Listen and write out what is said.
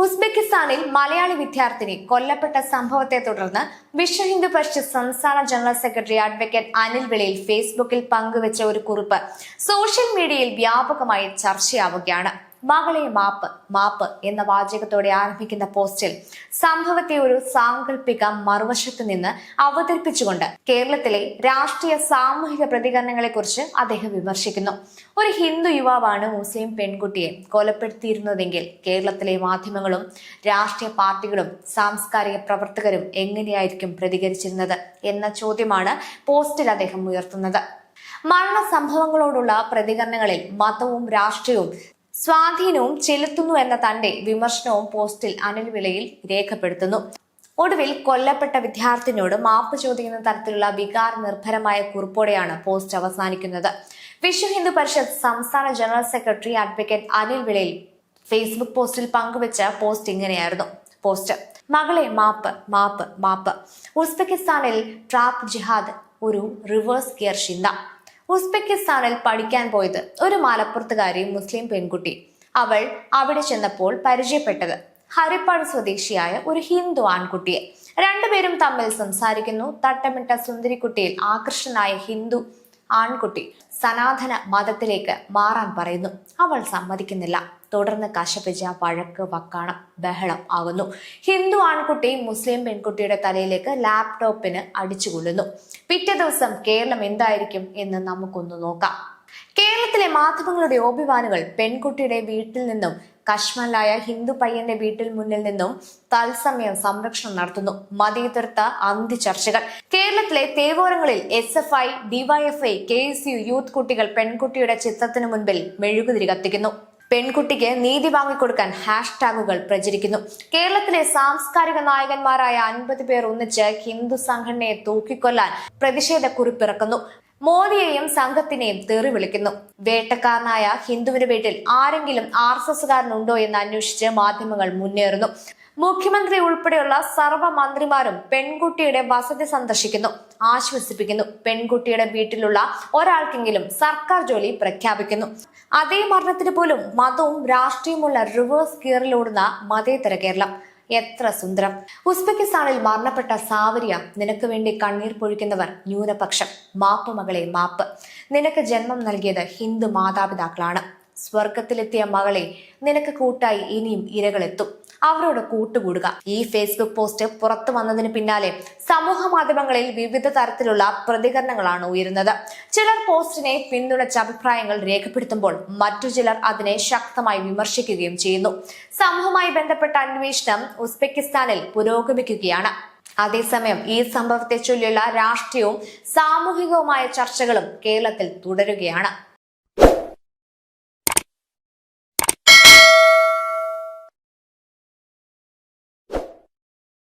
ഉസ്ബെക്കിസ്ഥാനിൽ മലയാളി വിദ്യാർത്ഥിനി കൊല്ലപ്പെട്ട സംഭവത്തെ തുടർന്ന് വിശ്വ ഹിന്ദു പരിഷത്ത് സംസ്ഥാന ജനറൽ സെക്രട്ടറി അഡ്വക്കേറ്റ് അനിൽ വെളിയിൽ ഫേസ്ബുക്കിൽ പങ്കുവച്ച ഒരു കുറിപ്പ് സോഷ്യൽ മീഡിയയിൽ വ്യാപകമായി ചർച്ചയാവുകയാണ്. മകളെ മാപ്പ് മാപ്പ് എന്ന വാചകത്തോടെ ആരംഭിക്കുന്ന പോസ്റ്റിൽ സംഭവത്തെ ഒരു സാങ്കല്പിക മറുവശത്ത് നിന്ന് അവതരിപ്പിച്ചുകൊണ്ട് കേരളത്തിലെ രാഷ്ട്രീയ സാമൂഹിക പ്രതികരണങ്ങളെക്കുറിച്ച് അദ്ദേഹം വിമർശിക്കുന്നു. ഒരു ഹിന്ദു യുവാവാണ് മുസ്ലിം പെൺകുട്ടിയെ കൊലപ്പെടുത്തിയിരുന്നതെങ്കിൽ കേരളത്തിലെ മാധ്യമങ്ങളും രാഷ്ട്രീയ പാർട്ടികളും സാംസ്കാരിക പ്രവർത്തകരും എങ്ങനെയായിരിക്കും പ്രതികരിച്ചിരുന്നത് എന്ന ചോദ്യമാണ് പോസ്റ്റിൽ അദ്ദേഹം ഉയർത്തുന്നത്. മരണ സംഭവങ്ങളോടുള്ള പ്രതികരണങ്ങളിൽ മതവും രാഷ്ട്രീയവും സ്വാധീനവും ചെലുത്തുന്നു എന്ന തന്റെ വിമർശനവും പോസ്റ്റിൽ അനിൽ വെളിയിൽ രേഖപ്പെടുത്തുന്നു. ഒടുവിൽ കൊല്ലപ്പെട്ട വിദ്യാർത്ഥിനിയോട് മാപ്പ് ചോദിക്കുന്ന തരത്തിലുള്ള വികാര നിർഭരമായ കുറിപ്പോടെയാണ് പോസ്റ്റ് അവസാനിക്കുന്നത്. വിശ്വ ഹിന്ദു പരിഷത്ത് സംസ്ഥാന ജനറൽ സെക്രട്ടറി അഡ്വക്കേറ്റ് അനിൽ വെളിയിൽ ഫേസ്ബുക്ക് പോസ്റ്റിൽ പങ്കുവച്ച പോസ്റ്റ് ഇങ്ങനെയായിരുന്നു. പോസ്റ്റ്: മകളെ മാപ്പ് മാപ്പ് മാപ്പ്. ഉസ്ബെക്കിസ്ഥാനിൽ ട്രാപ്പ് ജിഹാദ് ഒരു റിവേഴ്സ് ഗിയർ ചിന്ത. ഉസ്ബെക്കിസ്ഥാനിൽ പഠിക്കാൻ പോയത് ഒരു മലപ്പുറത്തുകാരി മുസ്ലിം പെൺകുട്ടി. അവൾ അവിടെ ചെന്നപ്പോൾ പരിചയപ്പെട്ടത് ഹരിപ്പാട് സ്വദേശിയായ ഒരു ഹിന്ദു ആൺകുട്ടിയെ. രണ്ടുപേരും തമ്മിൽ സംസാരിക്കുന്നു. തട്ടമിട്ട സുന്ദരിക്കുട്ടിയിൽ ആകർഷനായ ഹിന്ദു ആൺകുട്ടി സനാതന മതത്തിലേക്ക് മാറാൻ പറയുന്നു. അവൾ സമ്മതിക്കുന്നില്ല. തുടർന്ന് കശപിച്ച വഴക്ക്, വക്കാണം, ബഹളം ആകുന്നു. ഹിന്ദു ആൺകുട്ടി മുസ്ലിം പെൺകുട്ടിയുടെ തലയിലേക്ക് ലാപ്ടോപ്പിന് അടിച്ചുകൊള്ളുന്നു. പിറ്റേ ദിവസം കേരളം എന്തായിരിക്കും എന്ന് നമുക്കൊന്ന് നോക്കാം. കേരളത്തിലെ മാധ്യമങ്ങളുടെ ഓബിവാനുകൾ പെൺകുട്ടിയുടെ വീട്ടിൽ നിന്നും കശ്മലായ ഹിന്ദു പയ്യന്റെ വീട്ടിൽ മുന്നിൽ നിന്നും തത്സമയം സംരക്ഷണം നടത്തുന്നു. മതേതരത്വ അന്തി ചർച്ചകൾ. കേരളത്തിലെ തേവോരങ്ങളിൽ SFI, DYFI, KSU യൂത്ത് കുട്ടികൾ പെൺകുട്ടിയുടെ ചിത്രത്തിനു മുൻപിൽ മെഴുകുതിരി കത്തിക്കുന്നു. പെൺകുട്ടിക്ക് നീതി വാങ്ങിക്കൊടുക്കാൻ ഹാഷ്ടാഗുകൾ പ്രചരിക്കുന്നു. കേരളത്തിലെ സാംസ്കാരിക നായകന്മാരായ 50 പേർ ഒന്നിച്ച് ഹിന്ദു സംഘടനയെ തൂക്കിക്കൊല്ലാൻ പ്രതിഷേധ കുറിപ്പിറക്കുന്നു. മോദിയെയും സംഘത്തിനെയും തെറി വിളിക്കുന്നു. വേട്ടക്കാരനായ ഹിന്ദുവിന്റെ വീട്ടിൽ ആരെങ്കിലും RSSകാരനുണ്ടോ എന്ന് അന്വേഷിച്ച് മാധ്യമങ്ങൾ മുന്നേറുന്നു. മുഖ്യമന്ത്രി ഉൾപ്പെടെയുള്ള സർവ്വ മന്ത്രിമാരും പെൺകുട്ടിയുടെ വസതി സന്ദർശിക്കുന്നു, ആശ്വസിപ്പിക്കുന്നു. പെൺകുട്ടിയുടെ വീട്ടിലുള്ള ഒരാൾക്കെങ്കിലും സർക്കാർ ജോലി പ്രഖ്യാപിക്കുന്നു. അതേ മരണത്തിന് പോലും മതവും രാഷ്ട്രീയമുള്ള റിവേഴ്സ് ഗിയറിലോടുന്ന മതേതര കേരളം. എത്ര സുന്ദരം! ഉസ്ബെക്കിസ്ഥാനിൽ മരണപ്പെട്ട സാവരിയ, നിനക്ക് വേണ്ടി കണ്ണീർ പൊഴിക്കുന്നവർ ന്യൂനപക്ഷം. മാപ്പ് മകളെ മാപ്പ്. നിനക്ക് ജന്മം നൽകിയത് ഹിന്ദു മാതാപിതാക്കളാണ്. സ്വർഗത്തിലെത്തിയ മകളെ, നിനക്ക് കൂട്ടായി ഇനിയും ഇരകളെത്തും. അവരോട് കൂട്ടുകൂടുക. ഈ ഫേസ്ബുക്ക് പോസ്റ്റ് പുറത്തു വന്നതിന് പിന്നാലെ സമൂഹ മാധ്യമങ്ങളിൽ വിവിധ തരത്തിലുള്ള പ്രതികരണങ്ങളാണ് ഉയരുന്നത്. ചിലർ പോസ്റ്റിനെ പിന്തുണച്ച അഭിപ്രായങ്ങൾ രേഖപ്പെടുത്തുമ്പോൾ മറ്റു ചിലർ അതിനെ ശക്തമായി വിമർശിക്കുകയും ചെയ്യുന്നു. സമൂഹവുമായി ബന്ധപ്പെട്ട അന്വേഷണം ഉസ്ബെക്കിസ്ഥാനിൽ പുരോഗമിക്കുകയാണ്. അതേസമയം ഈ സംഭവത്തെ ചൊല്ലിയുള്ള രാഷ്ട്രീയവും സാമൂഹികവുമായ ചർച്ചകളും കേരളത്തിൽ തുടരുകയാണ്.